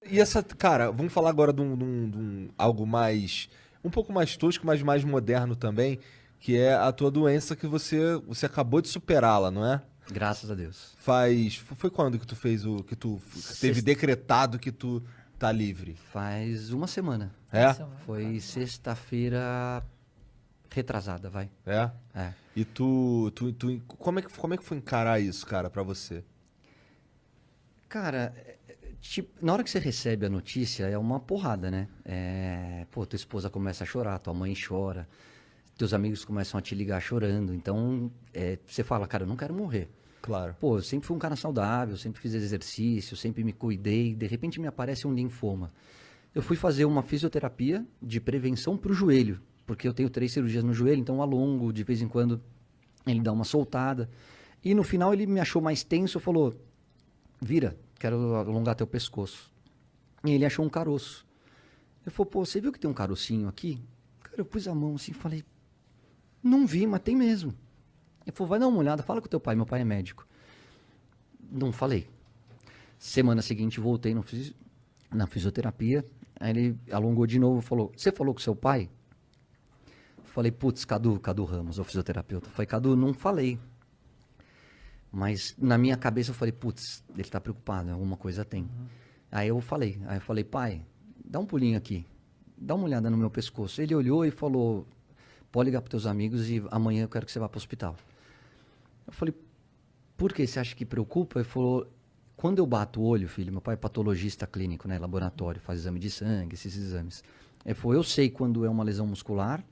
E essa, cara, vamos falar agora de algo mais, um pouco mais tosco, mas mais moderno também, que é a tua doença que você acabou de superá-la, não é? Graças a Deus. Foi quando que tu fez que tu teve Sexta- decretado que tu tá livre? Faz uma semana. Uma É? semana. Foi sexta-feira retrasada, vai. É? É. E como é que foi encarar isso, cara, pra você? Cara, tipo, na hora que você recebe a notícia, é uma porrada, né? Pô, tua esposa começa a chorar, tua mãe chora, teus amigos começam a te ligar chorando. Então, você fala, cara, eu não quero morrer. Claro. Pô, eu sempre fui um cara saudável, sempre fiz exercício, sempre me cuidei. De repente me aparece um linfoma. Eu fui fazer uma fisioterapia de prevenção para o joelho, porque eu tenho 3 cirurgias no joelho, então eu alongo, de vez em quando ele dá uma soltada. E no final ele me achou mais tenso, falou, vira, quero alongar teu pescoço. E ele achou um caroço. Eu falei, pô, você viu que tem um carocinho aqui? Cara, eu pus a mão assim e falei, não vi, mas tem mesmo. Ele falou, vai dar uma olhada, fala com teu pai, meu pai é médico. Não falei. Semana seguinte voltei na fisioterapia, aí ele alongou de novo e falou, você falou com seu pai? Falei, putz, Cadu Ramos, o fisioterapeuta. Falei, Cadu, não falei. Mas na minha cabeça eu falei, putz, ele tá preocupado, alguma coisa tem. Aí eu falei, pai, dá um pulinho aqui, dá uma olhada no meu pescoço. Ele olhou e falou, pode ligar pros teus amigos e amanhã eu quero que você vá pro hospital. Eu falei, por que você acha que preocupa? Ele falou, quando eu bato o olho, filho, meu pai é patologista clínico, né, laboratório, faz exame de sangue, esses exames. Ele falou, eu sei quando é uma lesão muscular,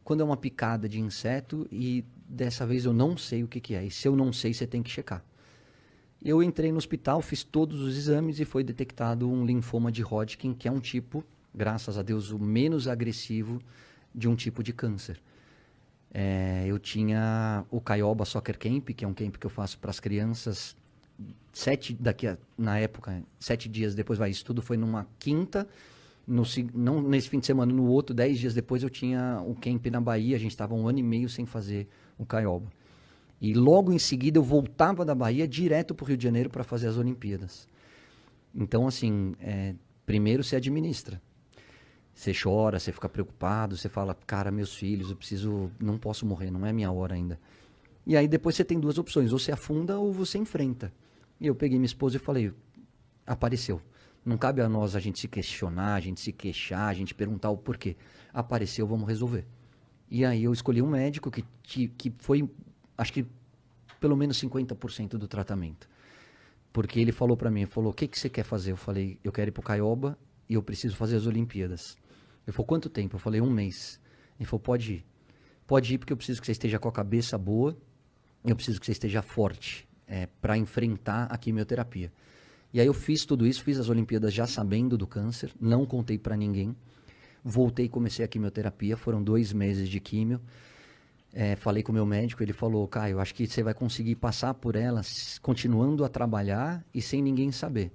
quando é uma picada de inseto e dessa vez eu não sei o que que é. E se eu não sei, você tem que checar. Eu entrei no hospital, fiz todos os exames e foi detectado um linfoma de Hodgkin, que é um tipo, graças a Deus, o menos agressivo de um tipo de câncer. Eu tinha o Caioba Soccer Camp, que é um camp que eu faço para as crianças. Na época, 7 dias depois, isso tudo foi numa quinta. Não nesse fim de semana, no outro, 10 dias depois, eu tinha o camp na Bahia. A gente estava 1 ano e meio sem fazer o Caioba. E logo em seguida eu voltava da Bahia direto para o Rio de Janeiro para fazer as Olimpíadas. Então, assim, primeiro você administra. Você chora, você fica preocupado, você fala, cara, meus filhos, não posso morrer, não é minha hora ainda. E aí depois você tem duas opções, ou você afunda ou você enfrenta. E eu peguei minha esposa e falei, apareceu. Não cabe a nós a gente se questionar, a gente se queixar, a gente perguntar o porquê. Apareceu, vamos resolver. E aí eu escolhi um médico que foi, acho que, pelo menos 50% do tratamento. Porque ele falou pra mim, o que você quer fazer? Eu falei, eu quero ir pro Caioba e eu preciso fazer as Olimpíadas. Ele falou, quanto tempo? Eu falei, 1 mês. Ele falou, pode ir. Pode ir porque eu preciso que você esteja com a cabeça boa, eu preciso que você esteja forte para enfrentar a quimioterapia. E aí eu fiz tudo isso, fiz as Olimpíadas já sabendo do câncer, não contei para ninguém. Voltei e comecei a quimioterapia, foram 2 meses de químio. Falei com o meu médico, ele falou, Caio, acho que você vai conseguir passar por ela continuando a trabalhar e sem ninguém saber.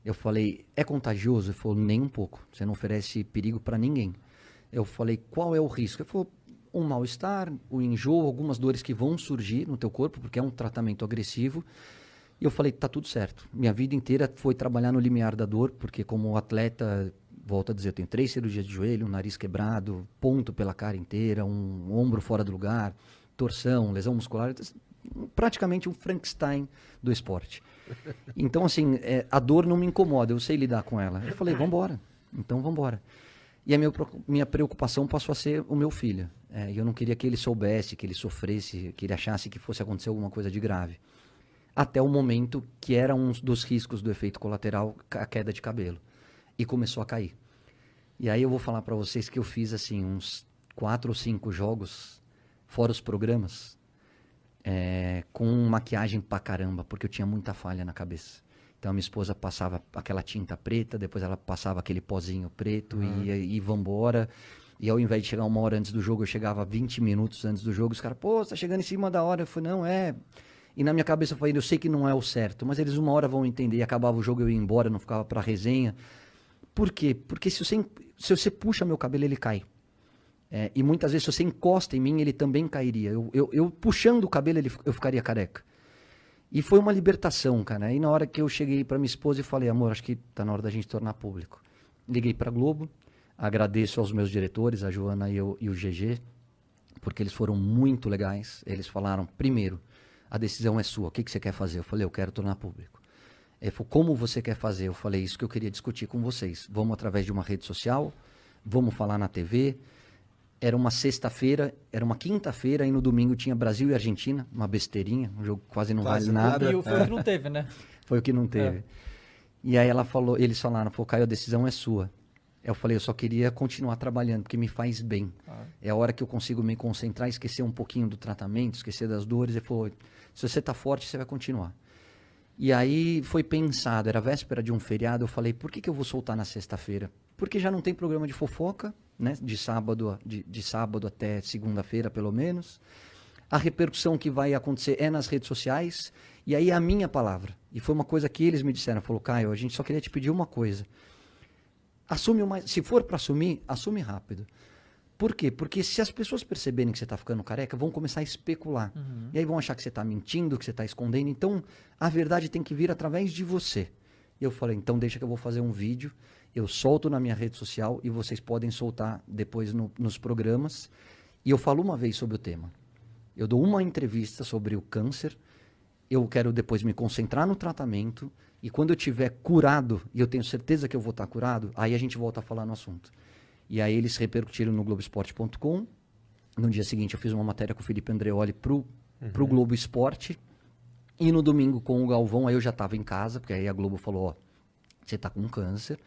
Eu falei, é contagioso? Ele falou, nem um pouco, você não oferece perigo para ninguém. Eu falei, qual é o risco? Ele falou, um mal-estar, o enjoo, algumas dores que vão surgir no teu corpo, porque é um tratamento agressivo. E eu falei, tá tudo certo. Minha vida inteira foi trabalhar no limiar da dor, porque como atleta, volto a dizer, eu tenho 3 cirurgias de joelho, um nariz quebrado, ponto pela cara inteira, um ombro fora do lugar, torção, lesão muscular, praticamente um Frankenstein do esporte. Então, assim, a dor não me incomoda, eu sei lidar com ela. Eu falei, vambora, então vambora. E a minha preocupação passou a ser o meu filho. E eu não queria que ele soubesse, que ele sofresse, que ele achasse que fosse acontecer alguma coisa de grave. Até o momento que era um dos riscos do efeito colateral, a queda de cabelo. E começou a cair. E aí eu vou falar para vocês que eu fiz assim uns 4 ou 5 jogos, fora os programas, com maquiagem pra caramba, porque eu tinha muita falha na cabeça. Então a minha esposa passava aquela tinta preta, depois ela passava aquele pozinho preto e vambora. E ao invés de chegar 1 hora antes do jogo, eu chegava 20 minutos antes do jogo. Os caras, pô, você tá chegando em cima da hora. Eu falei, não, E na minha cabeça eu falei, eu sei que não é o certo, mas eles 1 hora vão entender. E acabava o jogo, eu ia embora, não ficava pra resenha. Por quê? Porque se você puxa meu cabelo, ele cai. E muitas vezes, se você encosta em mim, ele também cairia. Eu puxando o cabelo, eu ficaria careca. E foi uma libertação, cara. Aí na hora que eu cheguei para minha esposa e falei, amor, acho que tá na hora da gente tornar público. Liguei para Globo, agradeço aos meus diretores, a Joana e o GG, porque eles foram muito legais. Eles falaram, primeiro, a decisão é sua, o que você quer fazer? Eu falei, eu quero tornar público. Ele falou, como você quer fazer? Eu falei, isso que eu queria discutir com vocês. Vamos através de uma rede social, vamos falar na TV. Era uma sexta-feira, era uma quinta-feira, e no domingo tinha Brasil e Argentina, uma besteirinha, um jogo quase não Quase vale nada. E foi o que não teve, né? Foi o que não teve. E aí ela falou, eles falaram, Caio, a decisão é sua. Eu falei, eu só queria continuar trabalhando, porque me faz bem. É a hora que eu consigo me concentrar, esquecer um pouquinho do tratamento, esquecer das dores. Ele falou, se você tá forte, você vai continuar. E aí foi pensado, era véspera de um feriado, eu falei, por que eu vou soltar na sexta-feira? Porque já não tem programa de fofoca, né? De sábado até segunda-feira, pelo menos. A repercussão que vai acontecer é nas redes sociais, e aí é a minha palavra. E foi uma coisa que eles me disseram, falou, Caio, a gente só queria te pedir uma coisa. Assume o mais, se for para assumir, assume rápido. Por quê? Porque se as pessoas perceberem que você está ficando careca, vão começar a especular. E aí vão achar que você está mentindo, que você está escondendo. Então, a verdade tem que vir através de você. E eu falei, então deixa que eu vou fazer um vídeo, eu solto na minha rede social e vocês podem soltar depois nos programas. E eu falo uma vez sobre o tema. Eu dou uma entrevista sobre o câncer, eu quero depois me concentrar no tratamento, e quando eu tiver curado, e eu tenho certeza que eu vou estar curado, aí a gente volta a falar no assunto. E aí eles repercutiram no Globoesporte.com. No dia seguinte eu fiz uma matéria com o Felipe Andreoli pro Globo Esporte. E no domingo com o Galvão, aí eu já estava em casa, porque aí a Globo falou, ó, você está com câncer,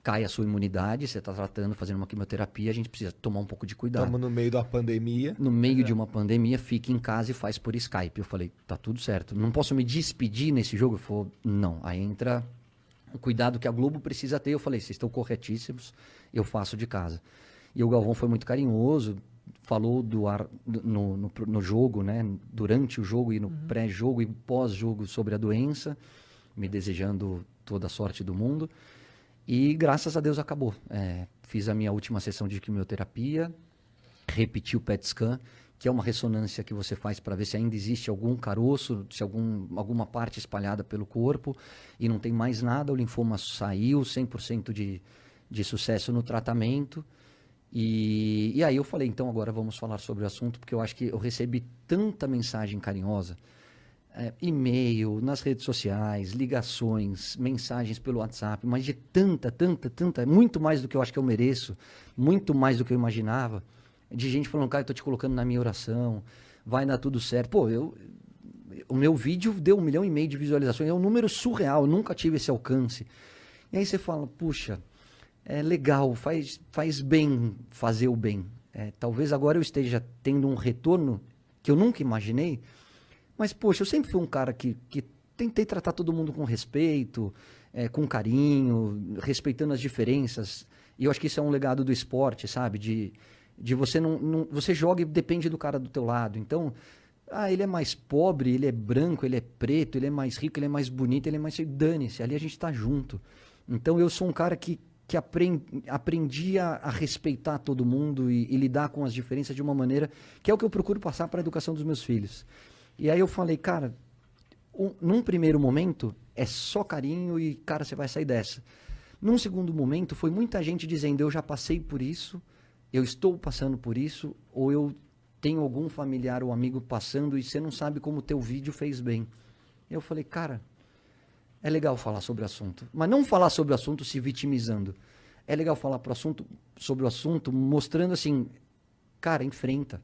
cai a sua imunidade, você está tratando, fazendo uma quimioterapia, a gente precisa tomar um pouco de cuidado. Estamos no meio da pandemia. No meio de uma pandemia, fique em casa e faz por Skype. Eu falei, tá tudo certo. Não posso me despedir nesse jogo? Ele falou, não. Aí entra o cuidado que a Globo precisa ter. Eu falei, vocês estão corretíssimos, eu faço de casa. E o Galvão foi muito carinhoso, falou no jogo, né? Durante o jogo e no pré-jogo e pós-jogo sobre a doença, me desejando toda a sorte do mundo. E graças a Deus acabou. Fiz a minha última sessão de quimioterapia, repeti o PET scan, que é uma ressonância que você faz para ver se ainda existe algum caroço, se alguma parte espalhada pelo corpo, e não tem mais nada, o linfoma saiu, 100% de sucesso no tratamento. E aí eu falei, então agora vamos falar sobre o assunto, porque eu acho que eu recebi tanta mensagem carinhosa, e-mail, nas redes sociais, ligações, mensagens pelo WhatsApp, mas de tanta, muito mais do que eu acho que eu mereço, muito mais do que eu imaginava, de gente falando, cara, eu tô te colocando na minha oração, vai dar tudo certo. Pô, o meu vídeo deu 1,5 milhão de visualizações, é um número surreal, eu nunca tive esse alcance. E aí você fala, puxa, é legal, faz bem fazer o bem. Talvez agora eu esteja tendo um retorno que eu nunca imaginei, mas, poxa, eu sempre fui um cara que tentei tratar todo mundo com respeito, com carinho, respeitando as diferenças. E eu acho que isso é um legado do esporte, sabe? De você você joga e depende do cara do teu lado. Então, ele é mais pobre, ele é branco, ele é preto, ele é mais rico, ele é mais bonito, ele é mais... Dane-se, ali a gente tá junto. Então, eu sou um cara que aprendi a respeitar todo mundo e lidar com as diferenças de uma maneira que é o que eu procuro passar para a educação dos meus filhos. E aí eu falei, cara, num primeiro momento é só carinho e, cara, você vai sair dessa. Num segundo momento foi muita gente dizendo, eu já passei por isso, eu estou passando por isso, ou eu tenho algum familiar ou amigo passando e você não sabe como o teu vídeo fez bem. Eu falei, cara, é legal falar sobre o assunto, mas não falar sobre o assunto se vitimizando. É legal falar sobre o assunto mostrando assim, cara, enfrenta.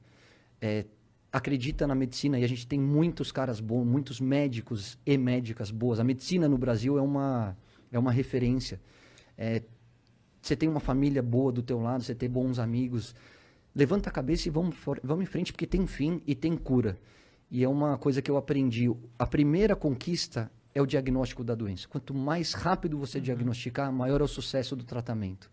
Acredita na medicina, e a gente tem muitos caras bons, muitos médicos e médicas boas. A medicina no Brasil é uma referência. Você tem uma família boa do teu lado, você tem bons amigos. Levanta a cabeça e vamos em frente, porque tem fim e tem cura. E é uma coisa que eu aprendi. A primeira conquista é o diagnóstico da doença. Quanto mais rápido você diagnosticar, maior é o sucesso do tratamento.